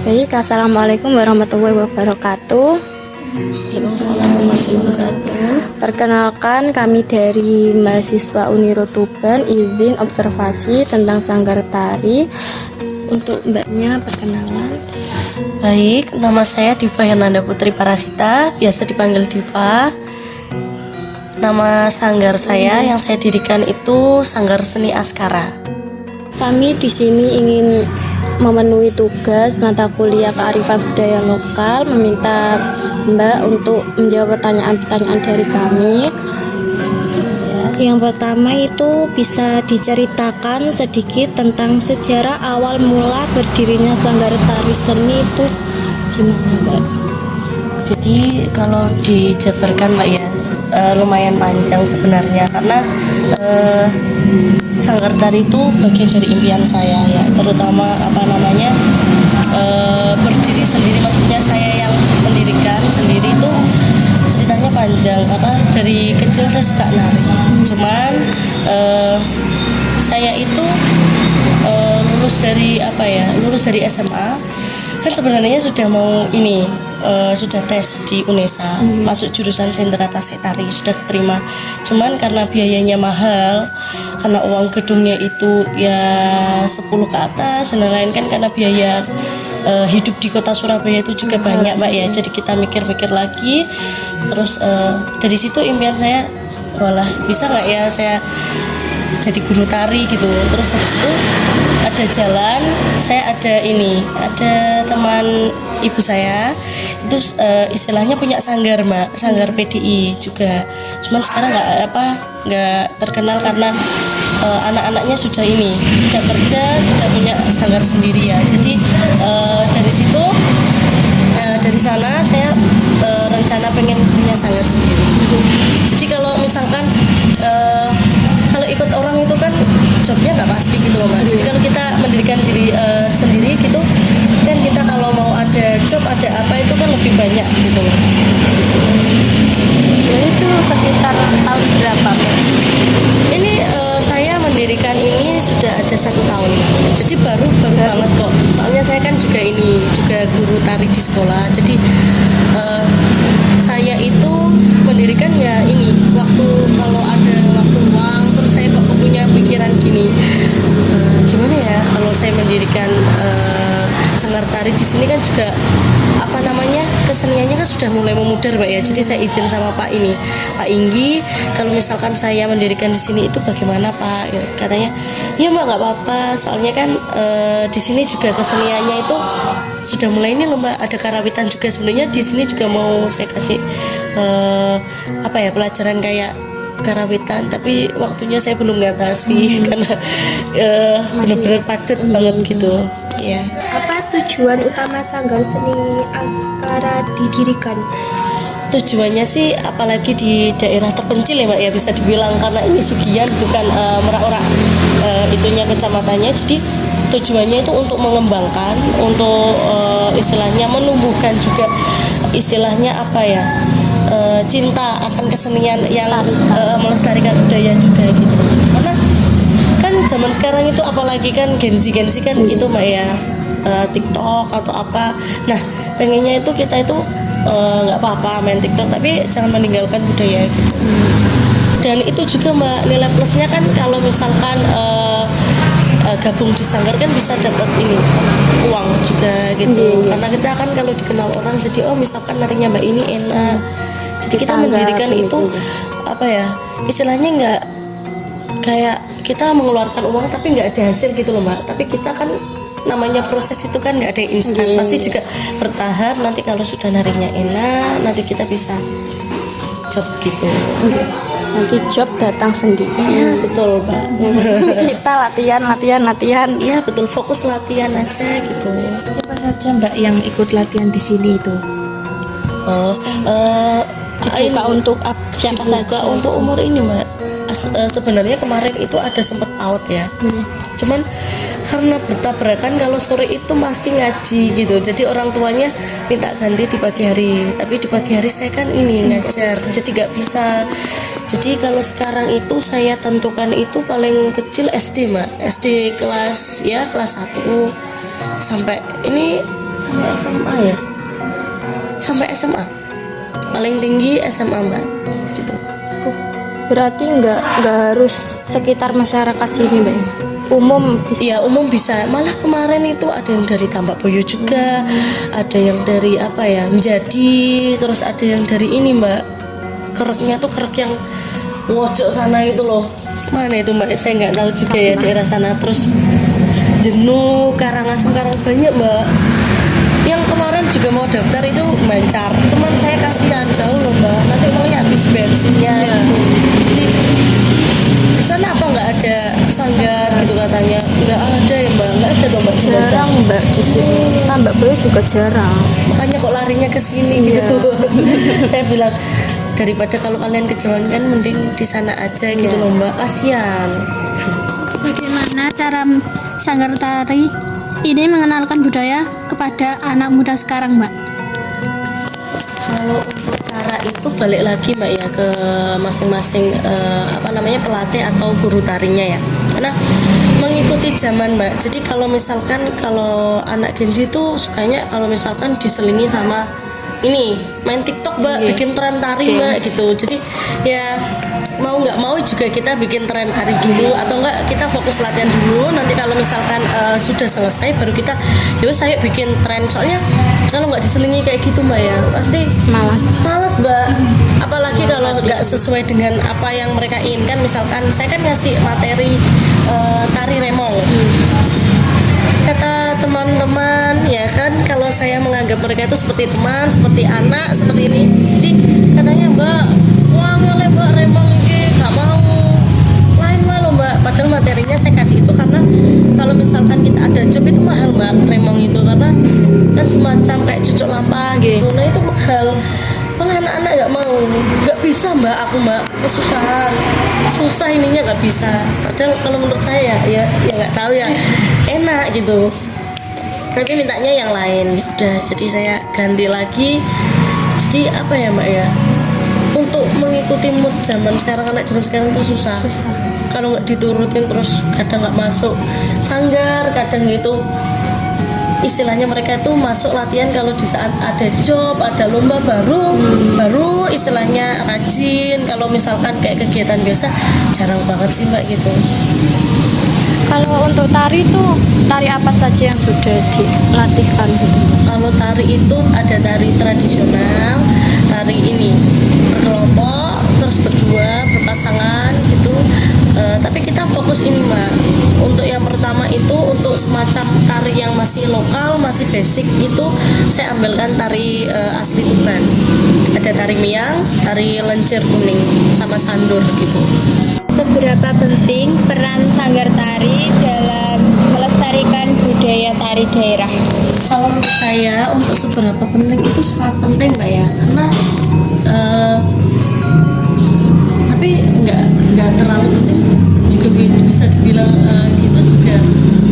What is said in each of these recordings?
Baik, assalamualaikum warahmatullahi wabarakatuh. Waalaikumsalam warahmatullahi wabarakatuh. Perkenalkan, kami dari mahasiswa Uniro Tuban izin observasi tentang sanggar tari. Untuk mbaknya perkenalan. Baik, nama saya Diva Hernanda Putri Parasita, biasa dipanggil Diva. Nama sanggar saya yang saya dirikan itu Sanggar Seni Askara. Kami di sini ingin memenuhi tugas mata kuliah kearifan budaya lokal, meminta Mbak untuk menjawab pertanyaan-pertanyaan dari kami. Yang pertama itu bisa diceritakan sedikit tentang sejarah awal mula berdirinya sanggar tari seni itu gimana, Mbak? Jadi kalau dijabarkan Mbak ya, lumayan panjang sebenarnya karena sanggar tari itu bagian dari impian saya ya, terutama berdiri sendiri, maksudnya saya yang mendirikan sendiri itu ceritanya panjang karena dari kecil saya suka nari. Cuman saya itu lulus dari SMA kan sebenarnya sudah mau sudah tes di UNESA, masuk jurusan Sentra Tasik Tari, sudah keterima. Cuman karena biayanya mahal, karena uang gedungnya itu ya 10 ke atas dan lain-lain kan, karena biaya hidup di kota Surabaya itu juga banyak Mbak ya. Jadi kita mikir-mikir lagi, terus dari situ impian saya, walah bisa nggak ya saya jadi guru tari gitu. Terus habis itu ada jalan, saya ada teman ibu saya itu istilahnya punya sanggar Mbak, sanggar PDI juga. Cuman sekarang nggak terkenal karena anak-anaknya sudah kerja, sudah punya sanggar sendiri ya. Jadi dari sana saya rencana pengen punya sanggar sendiri. Jadi kalau misalkan kalau ikut orang itu kan jobnya nggak pasti gitu loh Mbak. Jadi kalau kita mendirikan diri sendiri gitu kan, kita kalau mau ada job ada apa itu kan lebih banyak gitu loh. Jadi itu sekitar tahun berapa, Mbak? Ini saya mendirikan ini sudah ada 1 tahun, jadi baru banget kok. Soalnya saya kan juga guru tari di sekolah. Jadi saya itu mendirikan ya kalau ada waktu luang, terus saya kok punya pikiran gini, gimana ya kalau saya mendirikan sanggar tari di sini kan juga keseniannya kan sudah mulai memudar Mbak ya. Jadi saya izin sama Pak Inggi, kalau misalkan saya mendirikan di sini itu bagaimana Pak? Katanya ya Mbak nggak apa-apa, soalnya kan di sini juga keseniannya itu sudah mulai ini loh Mbak, ada karawitan juga. Sebenarnya di sini juga mau saya kasih pelajaran kayak karawitan, tapi waktunya saya belum ngatasi karena benar-benar padat banget gitu ya. Apa tujuan utama Sanggar Seni Askara didirikan? Tujuannya sih apalagi di daerah terpencil ya Mbak ya, bisa dibilang, karena ini Sugian bukan Merak-Orak itunya kecamatannya. Jadi tujuannya itu untuk mengembangkan, untuk istilahnya menumbuhkan juga istilahnya cinta akan kesenian yang melestarikan budaya juga gitu. Karena kan zaman sekarang itu apalagi kan Gen Z kan itu Mbak ya, TikTok atau apa. Nah pengennya itu kita itu nggak apa-apa main TikTok, tapi jangan meninggalkan budaya gitu. Dan itu juga Mbak, nilai plusnya kan kalau misalkan gabung di sanggar kan bisa dapat uang juga gitu. Karena kita kan kalau dikenal orang, jadi misalkan narinya Mbak ini enak, jadi kita mendirikan itu istilahnya nggak kayak kita mengeluarkan uang tapi nggak ada hasil gitu loh Mbak. Tapi kita kan namanya proses itu kan nggak ada yang instan, pasti juga bertahap. Nanti kalau sudah narinya enak, nanti kita bisa job gitu. Nanti job datang sendiri. Iya betul Mbak. Kita latihan. Iya betul, fokus latihan aja gitu. Siapa saja Mbak yang ikut latihan di sini itu? Dibuka untuk siapa saja? Untuk umur ini Mbak. Sebenarnya kemarin itu ada sempat out ya. Cuman karena bertabrakan, kalau sore itu pasti ngaji gitu. Jadi orang tuanya minta ganti di pagi hari, tapi di pagi hari saya kan ngajar, jadi nggak bisa. Jadi kalau sekarang itu saya tentukan itu paling kecil SD Mbak, SD kelas 1 sampai ini sampai SMA ya, sampai SMA paling tinggi SMA mbak gitu. Berarti nggak harus sekitar masyarakat sini mbak, umum bisa. Iya umum bisa, malah kemarin itu ada yang dari Tambak Boyo juga, ada yang dari apa ya Jadi, terus ada yang dari ini mbak, kereknya tuh kerek yang wojok sana itu loh, mana itu mbak, saya nggak tahu juga ya daerah sana. Terus Jenuh, Karangasem, banyak mbak. Yang kemarin juga mau daftar itu Bancar, cuman saya kasihan jauh loh mbak, nanti maunya habis bensinnya gitu. Jadi di sana apa nggak ada sanggar gitu katanya? Nggak ada ya mbak, nggak ada tuh mbak. Jarang mbak di sini. Tambak Boyo juga jarang. Makanya kok larinya ke sini gitu. Saya bilang daripada kalau kalian kejauhan kan mending di sana aja gitu loh mbak, kasihan. Bagaimana cara sanggar tari ini mengenalkan budaya kepada anak muda sekarang, Mbak? Kalau untuk cara itu balik lagi mbak ya ke masing-masing pelatih atau guru tarinya ya, karena mengikuti zaman mbak. Jadi kalau misalkan kalau anak Gen Z itu sukanya kalau misalkan diselingi sama ini main TikTok mbak, bikin tren tari mbak gitu. Jadi ya mau nggak mau juga kita bikin tren tari dulu, atau enggak kita fokus latihan dulu, nanti kalau misalkan sudah selesai baru kita yuk saya bikin tren. Soalnya kalau nggak diselingi kayak gitu mbak ya pasti malas mbak, apalagi kalau nggak sesuai dengan apa yang mereka inginkan. Misalkan saya kan ngasih materi tari remong, kata teman-teman ya kan, kalau saya menganggap mereka itu seperti teman, seperti anak, seperti ini, jadi katanya mbak wah nggak mbak remong ini nggak mau lain malu mbak, padahal materinya saya kasih itu karena kalau misalkan kita ada job itu mahal mbak remong itu, karena kan semacam kayak cucuk lampa gitu. Nah itu mahal, malah anak-anak nggak mau, nggak bisa mbak, aku mbak kesusahan, susah ininya nggak bisa. Padahal kalau menurut saya ya nggak tahu ya enak gitu, tapi mintanya yang lain. Udah jadi saya ganti lagi. Jadi apa ya mbak ya, untuk mengikuti mood zaman sekarang, anak zaman sekarang tuh susah. Kalau nggak diturutin terus kadang nggak masuk sanggar, kadang gitu istilahnya mereka itu masuk latihan kalau di saat ada job, ada lomba baru istilahnya rajin. Kalau misalkan kayak kegiatan biasa jarang banget sih mbak gitu. Kalau untuk tari itu tari apa saja yang sudah dilatihkan? Kalau tari itu ada tari tradisional, tari ini berkelompok, terus berdua, berpasangan gitu. Tapi kita fokus ini mbak. Untuk yang pertama itu untuk semacam tari yang masih lokal, masih basic itu saya ambilkan tari asli Tuban. Ada tari miang, tari lencir kuning, sama sandur gitu. Seberapa penting peran sanggar tari dalam melestarikan budaya tari daerah? Kalau menurut saya untuk seberapa penting itu sangat penting mbak ya, karena tapi nggak terlalu penting juga, bisa dibilang gitu juga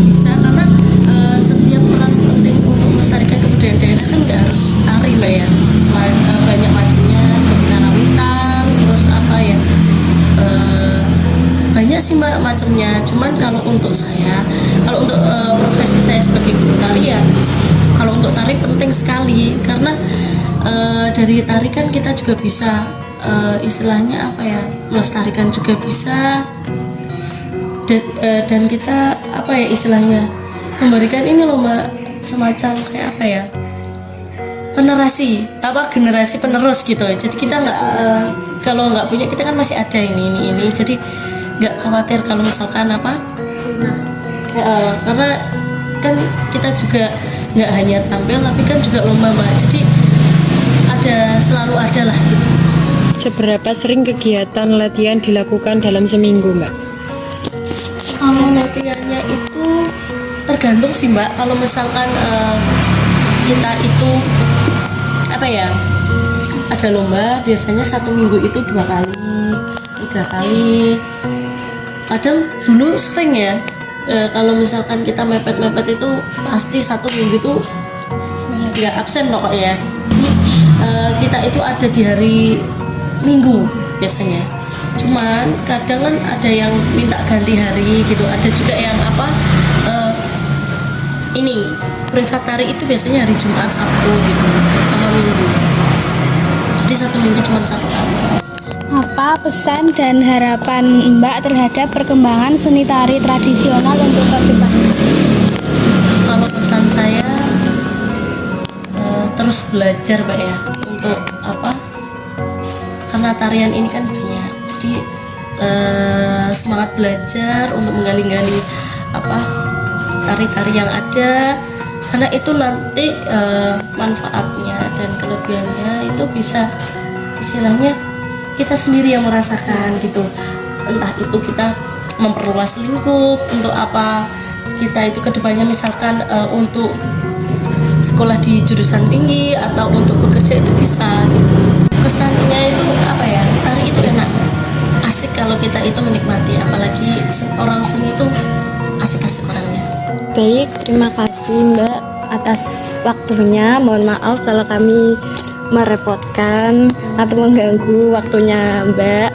bisa, karena setiap peran penting untuk melestarikan kebudayaan daerah kan nggak harus tari mbak ya, banyak macamnya seperti karawitan, terus apa ya, banyak sih mbak macamnya. Cuman kalau untuk saya, kalau untuk profesi saya sebagai guru tari ya, kalau untuk tari penting sekali, karena dari tari kan kita juga bisa istilahnya apa ya, melestarikan juga bisa, dan kita apa ya istilahnya memberikan ini loh mbak, semacam kayak apa ya, generasi penerus gitu. Jadi kita nggak kalau nggak punya, kita kan masih ada ini jadi nggak khawatir kalau misalkan apa karena kan kita juga nggak hanya tampil tapi kan juga lomba mbak, jadi selalu ada lah gitu. Seberapa sering kegiatan latihan dilakukan dalam seminggu mbak? Kalau latihannya itu tergantung sih mbak. Kalau misalkan kita itu apa ya, ada lomba biasanya satu minggu itu 2 kali 3 kali. Kadang dulu sering ya, kalau misalkan kita mepet itu pasti satu minggu itu nggak absen pokoknya. Jadi kita itu ada di hari Minggu biasanya. Cuman kadang kan ada yang minta ganti hari gitu, ada juga yang privat tari itu biasanya hari Jumat, Sabtu gitu, sama Minggu. Jadi 1 minggu cuma 1 kali. Apa pesan dan harapan Mbak terhadap perkembangan seni tari tradisional untuk ke depan? Kalau pesan saya terus belajar Mbak ya, untuk apa? Karena tarian ini kan banyak, jadi semangat belajar untuk menggali-gali apa tari-tari yang ada, karena itu nanti manfaatnya dan kelebihannya itu bisa istilahnya kita sendiri yang merasakan gitu. Entah itu kita memperluas lingkup untuk apa, kita itu kedepannya misalkan untuk sekolah di jurusan tinggi atau untuk bekerja itu bisa gitu. Kesannya itu apa ya, tari itu enak, asik kalau kita itu menikmati, apalagi orang seni itu asik-asik orangnya. Baik, terima kasih Mbak atas waktunya. Mohon maaf kalau kami merepotkan atau mengganggu waktunya Mbak.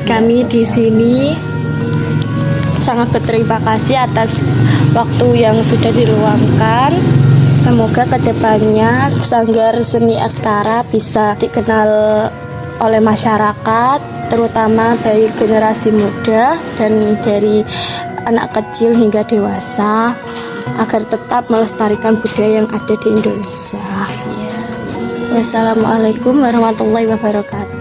Kami di sini sangat berterima kasih atas waktu yang sudah diluangkan. Semoga kedepannya Sanggar Seni Askara bisa dikenal oleh masyarakat, terutama baik generasi muda dan dari anak kecil hingga dewasa, agar tetap melestarikan budaya yang ada di Indonesia. Wassalamualaikum warahmatullahi wabarakatuh.